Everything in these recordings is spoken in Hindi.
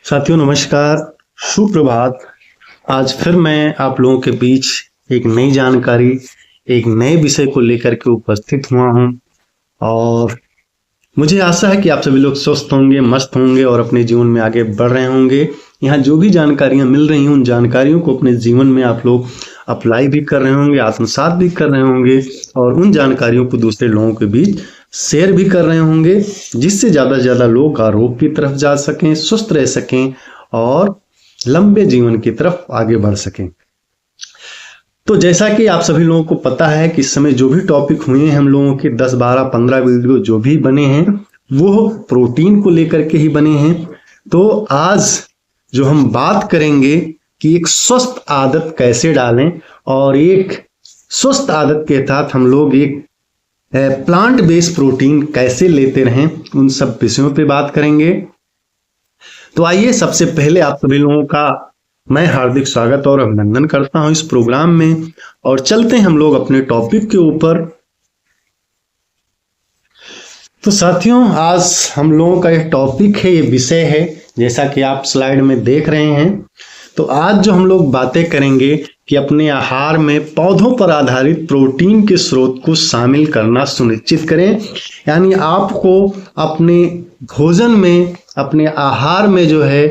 साथियों नमस्कार, सुप्रभात। आज फिर मैं आप लोगों के बीच एक नई जानकारी, एक नए विषय को लेकर के उपस्थित हुआ हूं और मुझे आशा है कि आप सभी लोग स्वस्थ होंगे, मस्त होंगे और अपने जीवन में आगे बढ़ रहे होंगे। यहाँ जो भी जानकारियां मिल रही हैं उन जानकारियों को अपने जीवन में आप लोग अप्लाई भी कर रहे होंगे, आत्मसात भी कर रहे होंगे और उन जानकारियों को दूसरे लोगों के बीच शेयर भी कर रहे होंगे, जिससे ज़्यादा से ज़्यादा लोग आरोग्य की तरफ जा सकें, स्वस्थ रह सकें और लंबे जीवन की तरफ आगे बढ़ सकें। तो जैसा कि आप सभी लोगों को पता है कि इस समय जो भी टॉपिक हुए हैं हम लोगों के 10, 12, 15 वीडियो जो भी बने हैं वो प्रोटीन को लेकर के ही बने हैं। तो आज जो हम बात करेंगे कि एक स्वस्थ आदत कैसे डालें और एक स्वस्थ आदत के तहत हम लोग एक प्लांट बेस्ड प्रोटीन कैसे लेते रहें, उन सब विषयों पे बात करेंगे। तो आइए, सबसे पहले आप सभी लोगों का मैं हार्दिक स्वागत और अभिनंदन करता हूं इस प्रोग्राम में और चलते हैं हम लोग अपने टॉपिक के ऊपर। तो साथियों, आज हम लोगों का ये टॉपिक है, ये विषय है, जैसा कि आप स्लाइड में देख रहे हैं। तो आज जो हम लोग बातें करेंगे कि अपने आहार में पौधों पर आधारित प्रोटीन के स्रोत को शामिल करना सुनिश्चित करें। यानी आपको अपने भोजन में, अपने आहार में जो है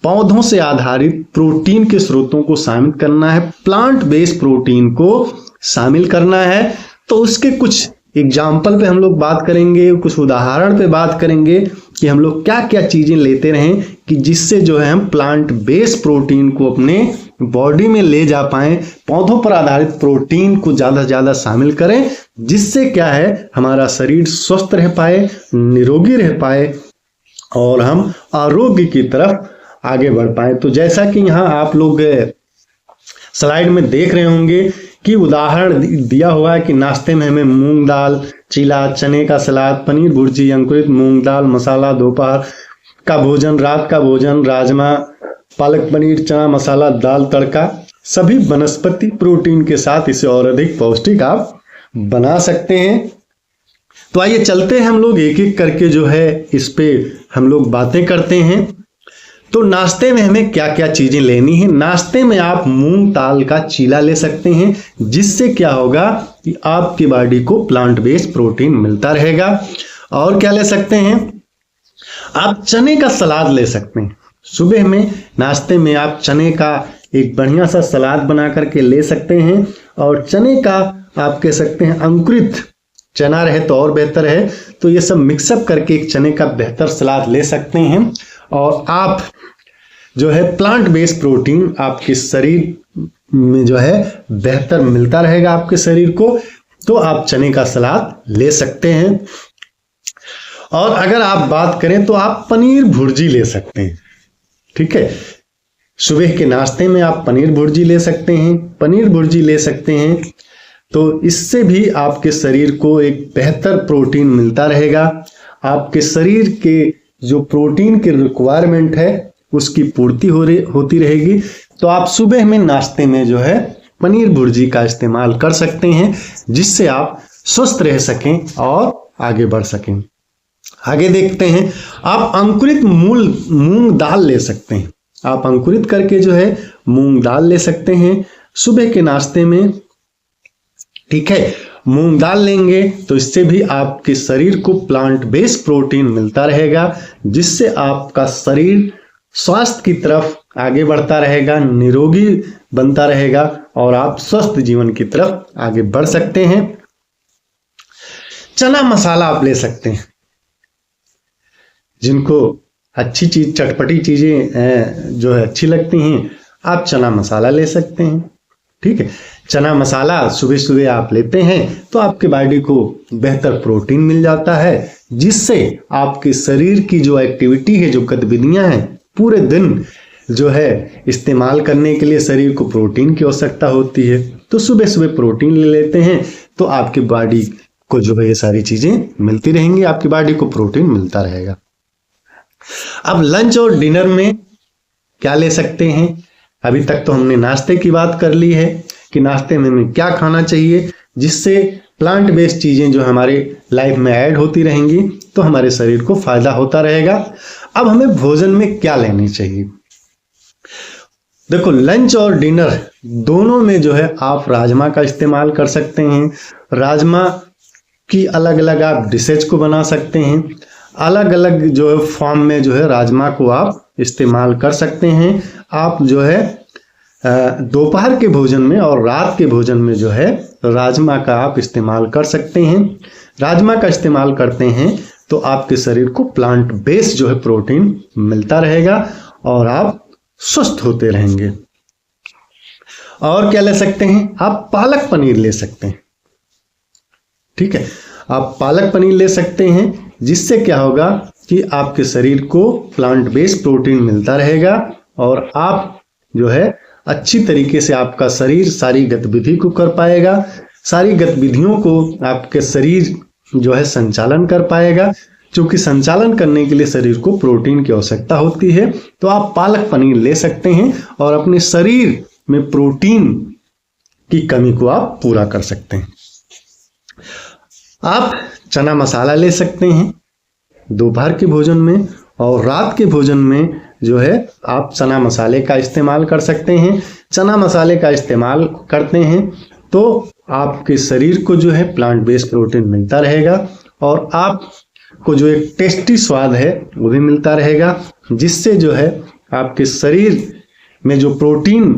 पौधों से आधारित प्रोटीन के स्रोतों को शामिल करना है, प्लांट बेस्ड प्रोटीन को शामिल करना है। तो उसके कुछ एग्जाम्पल पे हम लोग बात करेंगे, कुछ उदाहरण पे बात करेंगे कि हम लोग क्या क्या चीजें लेते रहें कि जिससे जो है हम प्लांट बेस्ड प्रोटीन को अपने बॉडी में ले जा पाएं, पौधों पर आधारित प्रोटीन को ज्यादा से ज्यादा शामिल करें, जिससे क्या है हमारा शरीर स्वस्थ रह पाए, निरोगी रह पाए और हम आरोग्य की तरफ आगे बढ़ पाए। तो जैसा कि यहाँ आप लोग स्लाइड में देख रहे होंगे कि उदाहरण दिया हुआ है कि नाश्ते में हमें मूंग दाल, चीला, चने का सलाद, पनीर भुर्जी, अंकुरित मूंग दाल मसाला, दोपहर का भोजन, रात का भोजन, राजमा, पालक पनीर, चना मसाला, दाल तड़का, सभी वनस्पति प्रोटीन के साथ इसे और अधिक पौष्टिक आप बना सकते हैं। तो आइए चलते हैं हम लोग एक एक करके जो है इस पे हम लोग बातें करते हैं। तो नाश्ते में हमें क्या क्या चीजें लेनी है। नाश्ते में आप मूंग दाल का चीला ले सकते हैं, जिससे क्या होगा कि आपकी बॉडी को प्लांट बेस्ड प्रोटीन मिलता रहेगा। और क्या ले सकते हैं, आप चने का सलाद ले सकते हैं। सुबह में नाश्ते में आप चने का एक बढ़िया सा सलाद बना करके ले सकते हैं और चने का आप कह सकते हैं अंकुरित चना रहे तो और बेहतर है। तो ये सब मिक्सअप करके एक चने का बेहतर सलाद ले सकते हैं और आप जो है प्लांट बेस्ड प्रोटीन आपके शरीर में जो है बेहतर मिलता रहेगा आपके शरीर को। तो आप चने का सलाद ले सकते हैं। और अगर आप बात करें तो आप पनीर भुर्जी ले सकते हैं। ठीक है, सुबह के नाश्ते में आप पनीर भुर्जी ले सकते हैं, पनीर भुर्जी ले सकते हैं। तो इससे भी आपके शरीर को एक बेहतर प्रोटीन मिलता रहेगा। आपके शरीर के जो प्रोटीन की रिक्वायरमेंट है उसकी पूर्ति होती रहेगी। तो आप सुबह में नाश्ते में जो है पनीर भुर्जी का इस्तेमाल कर सकते हैं, जिससे आप स्वस्थ रह सकें और आगे बढ़ सकें। आगे देखते हैं, आप अंकुरित मूंग दाल ले सकते हैं। आप अंकुरित करके जो है मूंग दाल ले सकते हैं सुबह के नाश्ते में। ठीक है, मूंग दाल लेंगे तो इससे भी आपके शरीर को प्लांट बेस्ड प्रोटीन मिलता रहेगा, जिससे आपका शरीर स्वास्थ्य की तरफ आगे बढ़ता रहेगा, निरोगी बनता रहेगा और आप स्वस्थ जीवन की तरफ आगे बढ़ सकते हैं। चना मसाला आप ले सकते हैं। जिनको अच्छी चीज, चटपटी चीजें जो है अच्छी लगती हैं, आप चना मसाला ले सकते हैं। ठीक है, चना मसाला सुबह सुबह आप लेते हैं तो आपके बॉडी को बेहतर प्रोटीन मिल जाता है, जिससे आपके शरीर की जो एक्टिविटी है, जो गतिविधियां हैं पूरे दिन जो है इस्तेमाल करने के लिए शरीर को प्रोटीन की आवश्यकता होती है। तो सुबह सुबह प्रोटीन ले लेते हैं तो आपकी बॉडी को जो है ये सारी चीजें मिलती रहेंगी, आपकी बॉडी को प्रोटीन मिलता रहेगा। अब लंच और डिनर में क्या ले सकते हैं। अभी तक तो हमने नाश्ते की बात कर ली है कि नाश्ते में हमें क्या खाना चाहिए, जिससे प्लांट बेस्ड चीजें जो हमारे लाइफ में ऐड होती रहेंगी तो हमारे शरीर को फायदा होता रहेगा। अब हमें भोजन में क्या लेनी चाहिए? देखो, लंच और डिनर दोनों में जो है आप राजमा का इस्तेमाल कर सकते हैं। राजमा की अलग अलग आप डिशेज को बना सकते हैं। अलग अलग जो है फॉर्म में जो है राजमा को आप इस्तेमाल कर सकते हैं। आप जो है दोपहर के भोजन में और रात के भोजन में जो है राजमा का आप इस्तेमाल कर सकते हैं। राजमा का इस्तेमाल करते हैं तो आपके शरीर को प्लांट बेस्ड जो है प्रोटीन मिलता रहेगा और आप स्वस्थ होते रहेंगे। और क्या ले सकते हैं? आप पालक पनीर ले सकते हैं। ठीक है, आप पालक पनीर ले सकते हैं, जिससे क्या होगा कि आपके शरीर को प्लांट बेस्ड प्रोटीन मिलता रहेगा और आप जो है अच्छी तरीके से आपका शरीर सारी गतिविधि को कर पाएगा। सारी गतिविधियों को आपके शरीर जो है संचालन कर पाएगा, क्योंकि संचालन करने के लिए शरीर को प्रोटीन की आवश्यकता होती है। तो आप पालक पनीर ले सकते हैं और अपने शरीर में प्रोटीन की कमी को आप पूरा कर सकते हैं। आप चना मसाला ले सकते हैं दोपहर के भोजन में, और रात के भोजन में जो है आप चना मसाले का इस्तेमाल कर सकते हैं। चना मसाले का इस्तेमाल करते हैं तो आपके शरीर को जो है प्लांट बेस्ड प्रोटीन मिलता रहेगा और आपको जो एक टेस्टी स्वाद है वो भी मिलता रहेगा, जिससे जो है आपके शरीर में जो प्रोटीन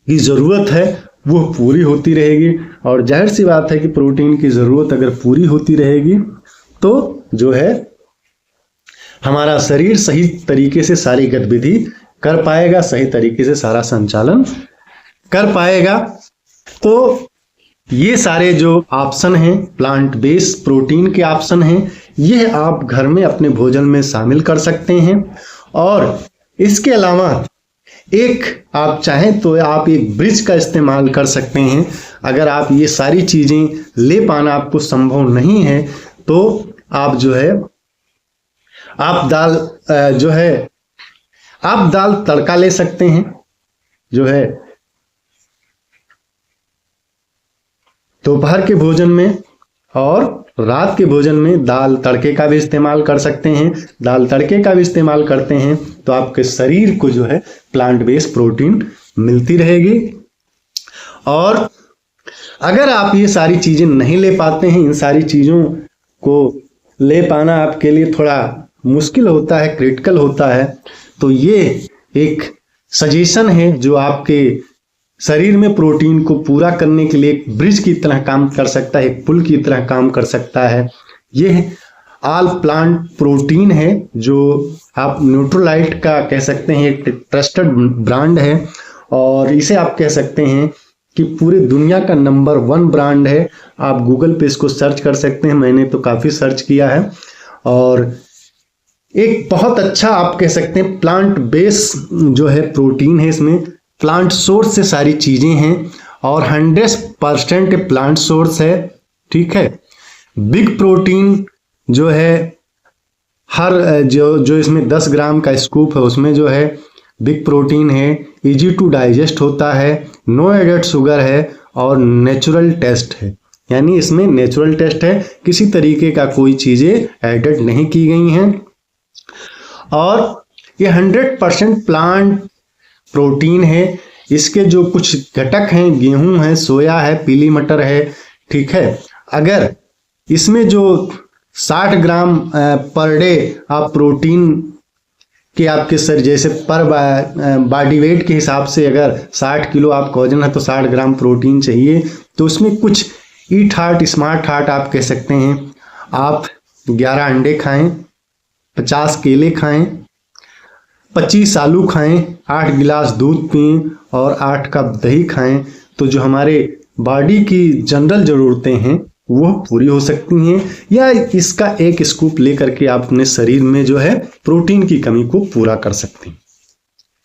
की ज़रूरत है वो पूरी होती रहेगी। और जाहिर सी बात है कि प्रोटीन की ज़रूरत अगर पूरी होती रहेगी तो जो है हमारा शरीर सही तरीके से सारी गतिविधि कर पाएगा, सही तरीके से सारा संचालन कर पाएगा। तो ये सारे जो ऑप्शन हैं प्लांट बेस्ड प्रोटीन के ऑप्शन हैं, ये आप घर में अपने भोजन में शामिल कर सकते हैं। और इसके अलावा एक आप चाहें तो आप एक ब्रिज का इस्तेमाल कर सकते हैं। अगर आप ये सारी चीज़ें ले पाना आपको संभव नहीं है तो आप जो है आप दाल तड़का ले सकते हैं जो है दोपहर के भोजन में, और रात के भोजन में दाल तड़के का भी इस्तेमाल कर सकते हैं। दाल तड़के का भी इस्तेमाल करते हैं तो आपके शरीर को जो है प्लांट बेस्ड प्रोटीन मिलती रहेगी। और अगर आप ये सारी चीज़ें नहीं ले पाते हैं, इन सारी चीज़ों को ले पाना आपके लिए थोड़ा मुश्किल होता है, क्रिटिकल होता है, तो ये एक सजेशन है जो आपके शरीर में प्रोटीन को पूरा करने के लिए एक ब्रिज की तरह काम कर सकता है, एक पुल की तरह काम कर सकता है। ये ऑल प्लांट प्रोटीन है जो आप न्यूट्रोलाइट का कह सकते हैं, एक ट्रस्टेड ब्रांड है और इसे आप कह सकते हैं कि पूरे दुनिया का नंबर 1 ब्रांड है। आप गूगल पे इसको सर्च कर सकते हैं, मैंने तो काफ़ी सर्च किया है। और एक बहुत अच्छा आप कह सकते हैं प्लांट बेस जो है प्रोटीन है, इसमें प्लांट सोर्स से सारी चीज़ें हैं और 100% प्लांट सोर्स है। ठीक है, बिग प्रोटीन जो है हर जो इसमें 10 ग्राम का स्कूप है उसमें जो है बिग प्रोटीन है, इजी टू डाइजेस्ट होता है, नो एडेड शुगर है और नेचुरल टेस्ट है। यानी इसमें नेचुरल टेस्ट है, किसी तरीके का कोई चीज़ें एडेड नहीं की गई हैं। और ये 100% प्लांट प्रोटीन है। इसके जो कुछ घटक हैं, गेहूं है, सोया है, पीली मटर है। ठीक है, अगर इसमें जो 60 ग्राम पर डे आप प्रोटीन के आपके सर जैसे पर बॉडी वेट के हिसाब से अगर 60 किलो आपका वजन है तो 60 ग्राम प्रोटीन चाहिए। तो उसमें कुछ ईट हार्ट स्मार्ट हार्ट आप कह सकते हैं। आप 11 अंडे खाएं, 50 केले खाएं, 25 आलू खाएं, 8 गिलास दूध पिएं और 8 कप दही खाएं। तो जो हमारे बॉडी की जनरल ज़रूरतें हैं वो पूरी हो सकती हैं, या इसका एक स्कूप लेकर के आप अपने शरीर में जो है प्रोटीन की कमी को पूरा कर सकते हैं।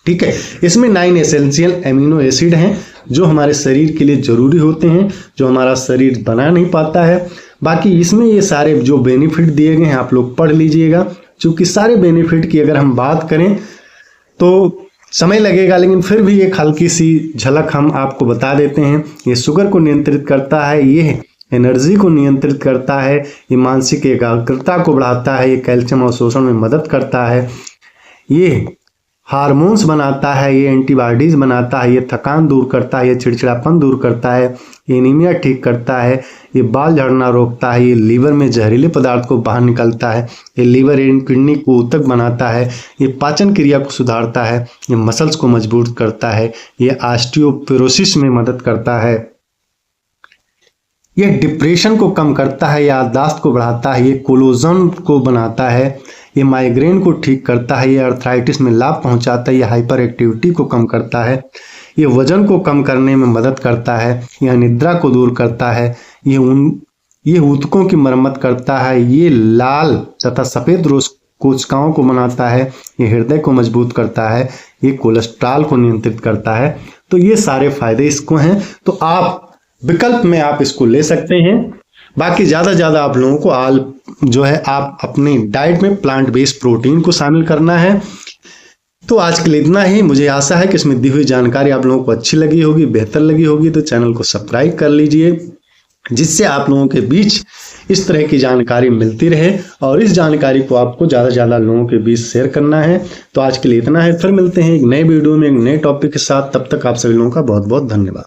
ठीक है, इसमें 9 एसेंशियल एमिनो एसिड हैं जो हमारे शरीर के लिए ज़रूरी होते हैं, जो हमारा शरीर बना नहीं पाता है। बाकी इसमें ये सारे जो बेनिफिट दिए गए हैं आप लोग पढ़ लीजिएगा, क्योंकि सारे बेनिफिट की अगर हम बात करें तो समय लगेगा, लेकिन फिर भी एक हल्की सी झलक हम आपको बता देते हैं। ये शुगर को नियंत्रित करता है, ये एनर्जी को नियंत्रित करता है, ये मानसिक एकाग्रता को बढ़ाता है, ये कैल्शियम अवशोषण में मदद करता है, ये हार्मोन्स बनाता है, ये एंटीबॉडीज बनाता है, ये थकान दूर करता है, ये चिड़चिड़ापन दूर करता है, ये एनीमिया ठीक करता है, ये बाल झड़ना रोकता है, ये लीवर में जहरीले पदार्थ को बाहर निकालता है, ये लीवर एंड किडनी को ऊतक बनाता है, ये पाचन क्रिया को सुधारता है, ये मसल्स को मजबूत करता है, ये ऑस्टियोपोरोसिस में मदद करता है, ये डिप्रेशन को कम करता है, याददाश्त को बढ़ाता है, ये कोलेजन को बनाता है, ये माइग्रेन को ठीक करता है, ये अर्थराइटिस में लाभ पहुंचाता है, ये हाइपर एक्टिविटी को कम करता है, ये वजन को कम करने में मदद करता है, ये अनिद्रा को दूर करता है, ये ऊतकों की मरम्मत करता है, ये लाल तथा सफ़ेद कोशिकाओं को बनाता है, ये हृदय को मजबूत करता है, ये कोलेस्ट्रॉल को नियंत्रित करता है। तो ये सारे फायदे इसको हैं। तो आप विकल्प में आप इसको ले सकते हैं। बाकी ज़्यादा आप लोगों को जो है आप अपनी डाइट में प्लांट बेस्ड प्रोटीन को शामिल करना है। तो आज के लिए इतना ही। मुझे आशा है कि इसमें दी हुई जानकारी आप लोगों को अच्छी लगी होगी, बेहतर लगी होगी। तो चैनल को सब्सक्राइब कर लीजिए, जिससे आप लोगों के बीच इस तरह की जानकारी मिलती रहे और इस जानकारी को आपको ज़्यादा लोगों के बीच शेयर करना है। तो आज के लिए इतना है। फिर मिलते हैं एक नए वीडियो में एक नए टॉपिक के साथ। तब तक आप सभी लोगों का बहुत बहुत धन्यवाद।